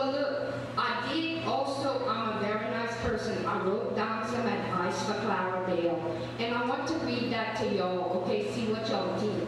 Well, look, I did also, I'm a very nice person. I wrote down some advice for Clarabelle, and I want to read that to y'all, okay, see what y'all think.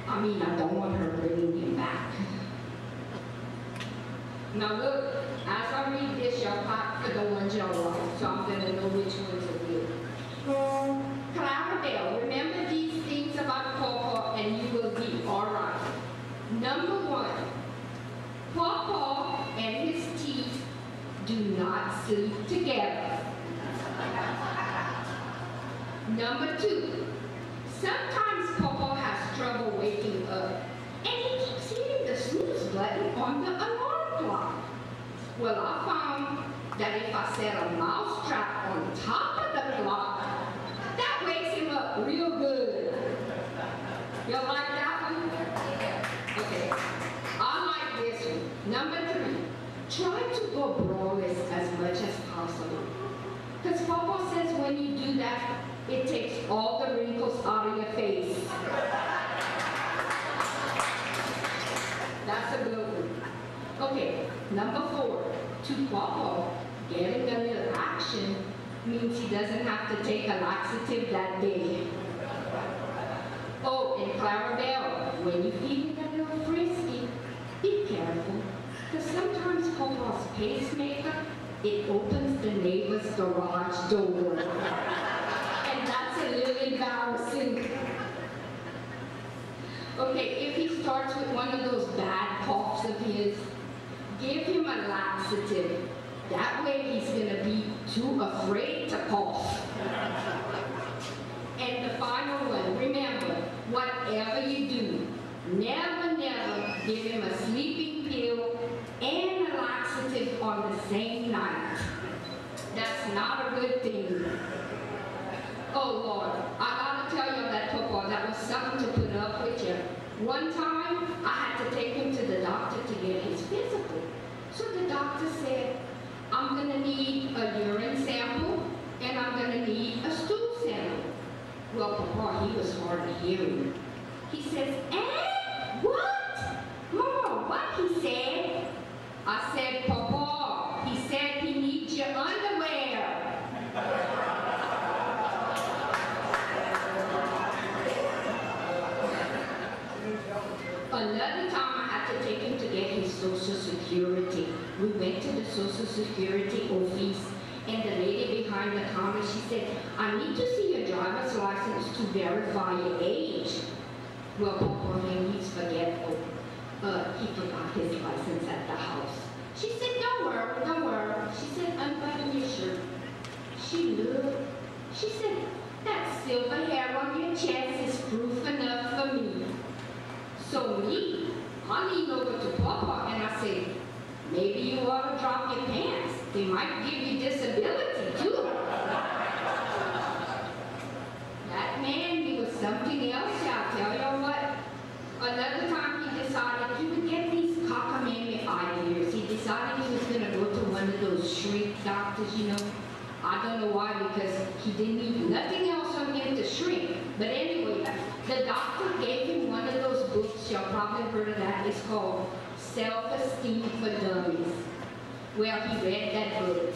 I mean, I don't want her bringing him back. Now look, as I read this, y'all pop for the ones y'all like, so I'm gonna know which ones are good. Clarabelle, remember these things about Pawpaw and you will be all right. Number one, Pawpaw and his teeth do not sleep together. Number two, sometimes Pawpaw has trouble waking up and he keeps hitting the snooze button on the alarm clock. Well, I found that if I set a mouse trap on top of the clock, that wakes him up real good. Y'all like that one? Okay. I like this one. Number three, try to go braless as much as possible. Because Pawpaw says when you do that, it takes all the wrinkles out of your face. That's a good one. Okay, number four, to Pawpaw, getting a little action means he doesn't have to take a laxative that day. Oh, and Clarabelle, when you feed him a little frisky, be careful, because sometimes Pawpaw's pacemaker, it opens the neighbor's garage door. And that's a little embarrassing. Okay, if he starts with one of those bad coughs of his, give him a laxative. That way he's gonna be too afraid to cough. And the final one, remember, whatever you do, never, never give him a sleeping pill and a laxative on the same night. That's not a good thing. Oh Lord, I gotta tell you that Pawpaw, that was something to put up with you. One time, I had to take him to the doctor to get his physical. So the doctor said, I'm gonna need a urine sample and I'm gonna need a stool sample. Well, Pawpaw, he was hard of hearing. He says, eh? What? Mama, what he said? I said, Pawpaw, he said he needs your underwear. Another time I had to take him to get his Social Security. We went to the Social Security office and the lady behind the counter, she said, I need to see your driver's license to verify your age. Well, Pawpaw, he's forgetful. He forgot his license at the house. She said, don't worry, don't worry. She said, unbutton your shirt. She looked. She said, that silver hair on your chest is proof enough for me. So me, I leaned over to Pawpaw and I said, maybe you ought to drop your pants. They might give you disability too. That man, he was something else, I'll tell you what. Another time he decided he would get these cockamamie ideas. He decided he was going to go to one of those shrink doctors, you know. I don't know why, because he didn't need nothing else on him to shrink. But anyway, the doctor gave him one of those books, y'all probably heard of that. It's called Self-Esteem for Dummies. Well, he read that book.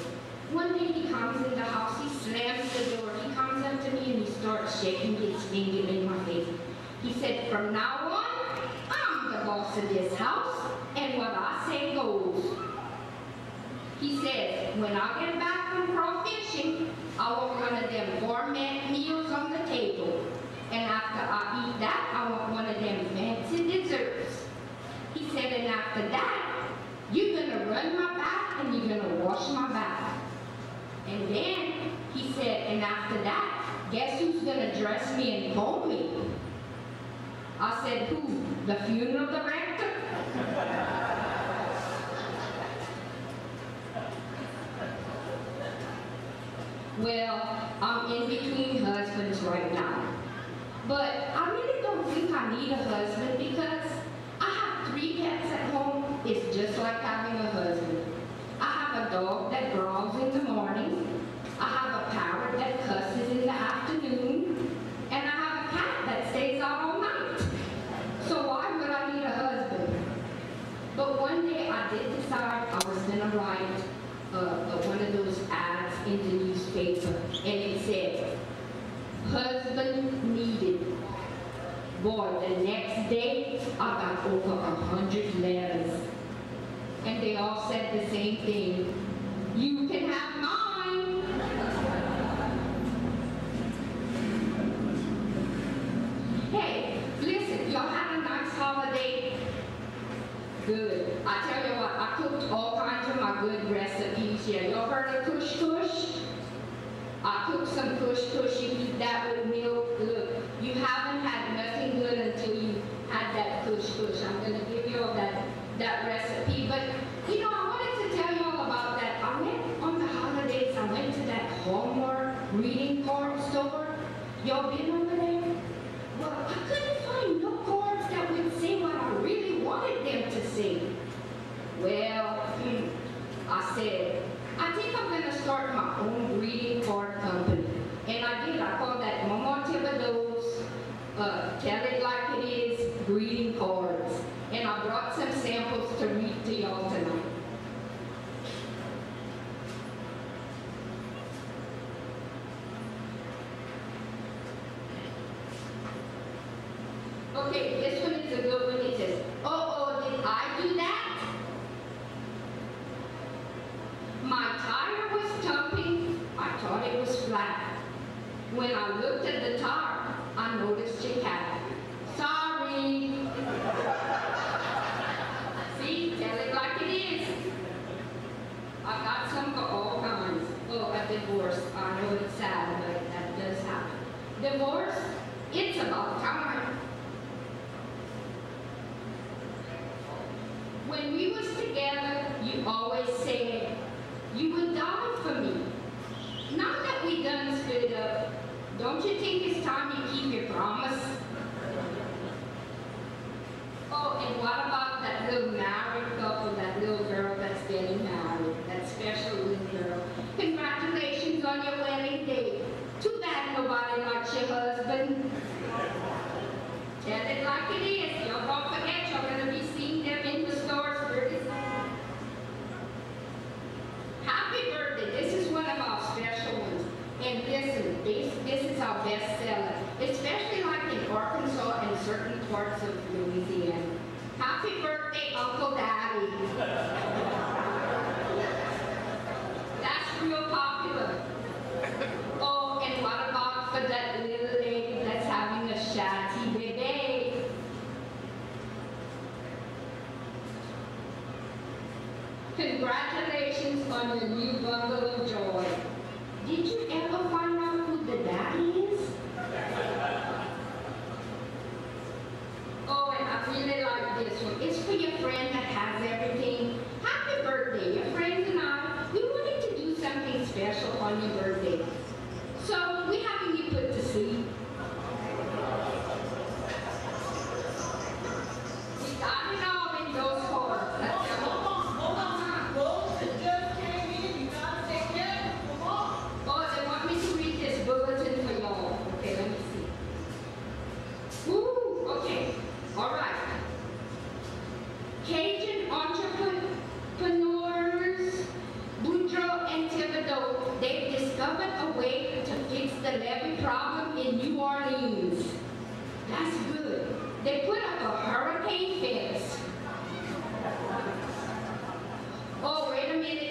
One day he comes in the house, he slams the door, he comes up to me and he starts shaking his finger in my face. He said, from now on, I'm the boss of this house, and what I say goes. He said, when I get back from crawfishing, I want one of them gourmet meals on the table. And after I eat that, I want one of them fancy desserts. He said, and after that, you're gonna run my back and you're gonna wash my back. And then, he said, and after that, guess who's gonna dress me and comb me? I said, who? The funeral director? Well, I'm in between husbands right now. But I really don't think I need a husband because I have 3 pets at home. It's just like having a husband. I have a dog that growls in the morning. I have a parrot that cusses in the afternoon. And I have a cat that stays out all night. So why would I need a husband? But one day I did decide I was one of those ads in the newspaper, and it said, husband needed. Boy, the next day, I got over 100 letters. And they all said the same thing. You can have mine. Hey, listen, y'all had a nice holiday? Good. I tell you what, I cooked all kinds of my good recipes here. Y'all heard of kush kush? I cooked some kush kush. You eat that with milk. Look, you haven't had nothing good until you had that kush kush. I'm going to give you all that recipe. But, you know, I wanted to tell you all about that. I went on the holidays, I went to that Hallmark reading card store. Y'all been over there? Well, I couldn't find no cards that would say what I really wanted them to say. Well, I said, I think I'm going to start my own greeting card company. And I did. I called that Maw Maw Tibbadow's Tell It Like It Is greeting cards. And I brought some samples to read to y'all tonight. Okay, this one is a good one. It says, uh-oh, did I do that? My tire was thumping. I thought it was flat. When I looked at the tire, I noticed it had. Sorry. See, tell it like it is. I got some for all kinds. Oh, a divorce. I know it's sad, but that does happen. Divorce, it's about time. When we was together, you always said, you would die for me. Now that we done split up, don't you think it's time you keep your promise? Oh, and what about that little married couple, that little girl that's getting married, that special little girl? Congratulations on your wedding day. Too bad nobody likes your husband. Tell it like it is. Y'all don't forget, you're going to be seeing them in the stores pretty soon. Happy birthday. This is one of our special ones. And listen, this is our best seller, especially like in Arkansas and certain parts of Louisiana. Happy birthday, Uncle Daddy. That's real popular. Oh, and what about for that little lady that's having a shatty baby? Congratulations on your new bundle of joy. Did you ever find out who the daddy is? Oh, and I really like this one. It's for your friend that has everything. Happy birthday. Your friends and I, we wanted to do something special on your birthday. So, we're having you put to sleep. We got it all in those cards. Bulletin for y'all. Okay, let me see. Ooh, okay. All right. Cajun entrepreneurs, Boudreaux and Tibbadow, they've discovered a way to fix the levee problem in New Orleans. That's good. They put up a hurricane fence. Oh, wait a minute.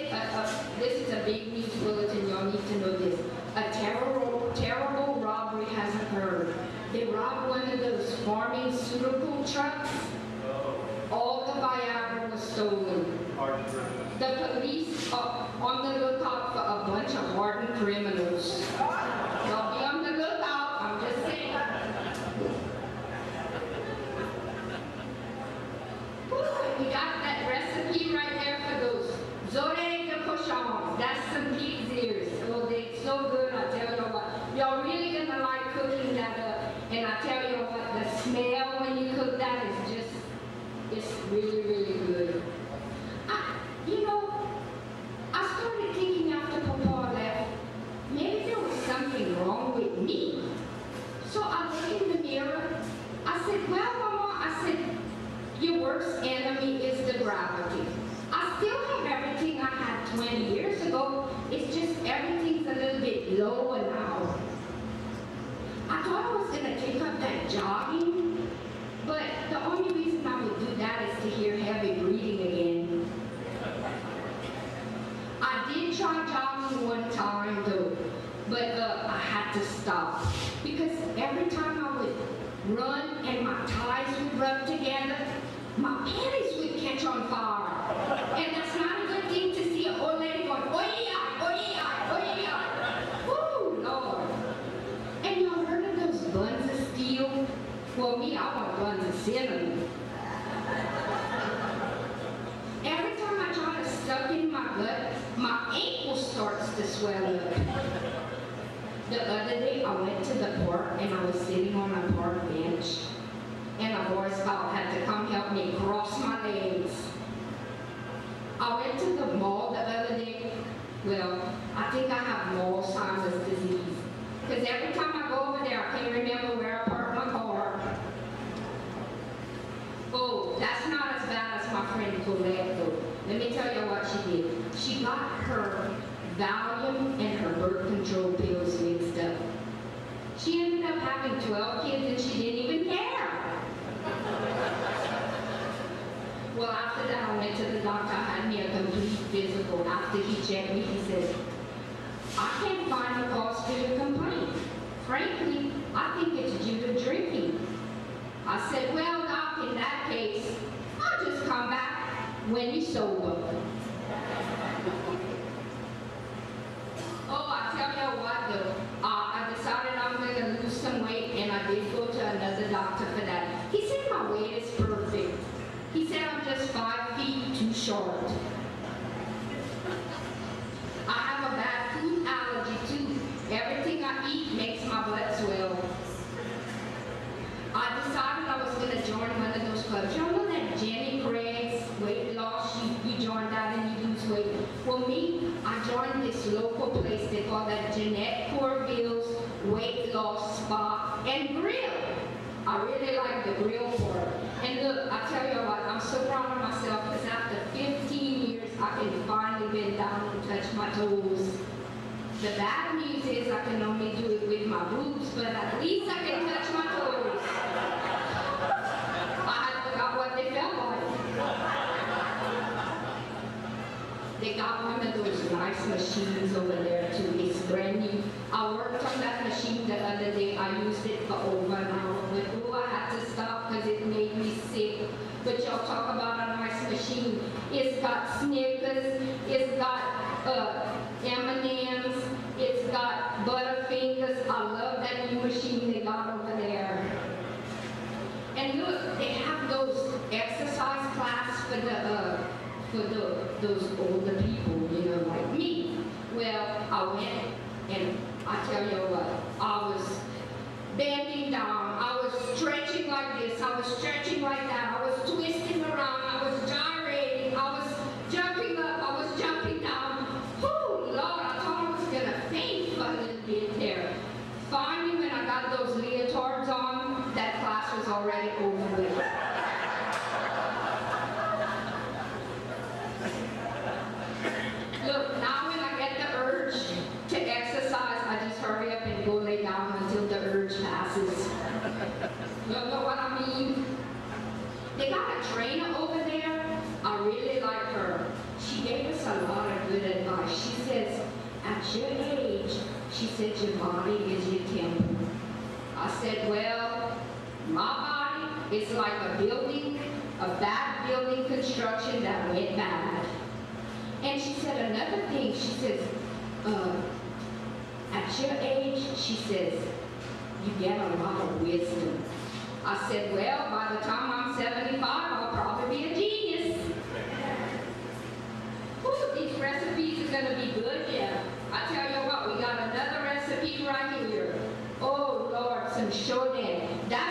This is a big news bulletin. Y'all need to know this. A terrible robbery has occurred. They robbed one of those pharmaceutical trucks. All the Viagra was stolen. The police are on the lookout for a bunch of hardened criminals. Y'all be on the lookout, I'm just saying. Ooh, we got that recipe right there for those Zoré de cochon. That's some pig's ears. Oh, they're so good, I tell you what. Y'all really gonna like cooking that up. And I tell you what, the smell when you cook that is just, it's really, really good. You know, I started thinking after Papa left, maybe there was something wrong with me. So I looked in the mirror. I said, well, Mama, I said, your worst enemy is the gravity. I still have everything I had 20 years other than jogging. But the only reason I would do that is to hear heavy breathing again. I did try jogging one time though, but I had to stop. Because every time I would run and my thighs would rub together, my panties would catch on fire. And that's not a good thing to see an old lady going, oi-yi, oi-yi, oi-yi. Woo, Lord. And y'all heard of those buns of steel? Well, me, I want buns of cinnamon. Every time I try to suck in my gut, my ankle starts to swell up. The other day, I went to the park and I was sitting on a park bench, and a Boy Scout had to come help me cross my legs. I went to the mall the other day. Well, I think I have Alzheimer's disease, because every time I go over there, I can't remember where I parked my car. Oh, that's not as bad as my friend Colette, though. Let me tell you what she did. She got her Valium and her birth control pills mixed up. She ended up having 12 kids and she didn't even care. Well, after that, I went to the doctor. I had me a complete physical. After he checked me, he said, I can't find a cause for your complaint. Frankly, I think it's due to drinking. I said, well, Doc, in that case, I'll just come back when you're sober. Oh, I tell you what though, I decided I'm going to lose some weight, and I did go to another doctor for that. He said my weight is perfect. He said I'm just 5 feet too short. I have a bad food allergy too. Everything I eat makes my blood swell. I decided I was going to join one of those clubs. Y'all know that Jenny Craig's weight loss? You join that and you lose weight. Well, me, I joined this local place. They call that Jeanette Corville's Weight Loss Spa and Grill. I really like the grill part. And look, I tell you what, I'm so proud of myself because after 15 years, I can finally bend down and touch my toes. The bad news is I can only do it with my boobs, but at least I can touch my toes. I forgot what they felt like. They got one of those nice machines over there too. It's brand new. I worked on that machine the other day. I used it for over an hour, but oh, I had to stop because it made me sick. But y'all talk about a nice machine. It's got Snickers, it's got M&Ms, it's got Butterfingers. I love that new machine they got over there. And look, they have those exercise class for those older people, you know, like me. Well, I went, and I tell you what, I was bending down, I was stretching like this, I was stretching like that, I was twisting around, I was gyrating, I was jumping up, I was jumping down. Oh, Lord, I thought I was gonna faint for a little bit there. Finally, when I got those leotards on, that class was already over with. Look, now when I get the urge to exercise, I just hurry up and go lay down until the urge passes. You know what I mean? They got a trainer over there. I really like her. She gave us a lot of good advice. She says, at your age, she said, your body is your temple. I said, well, my body is like a building, a bad building construction that went bad. And she said another thing, she says, at your age, she says, you get a lot of wisdom. I said, well, by the time I'm 75, I'll probably be a genius. Ooh, these recipes are gonna be good, yeah. I tell you what, we got another recipe right here. Oh Lord, some shodan. That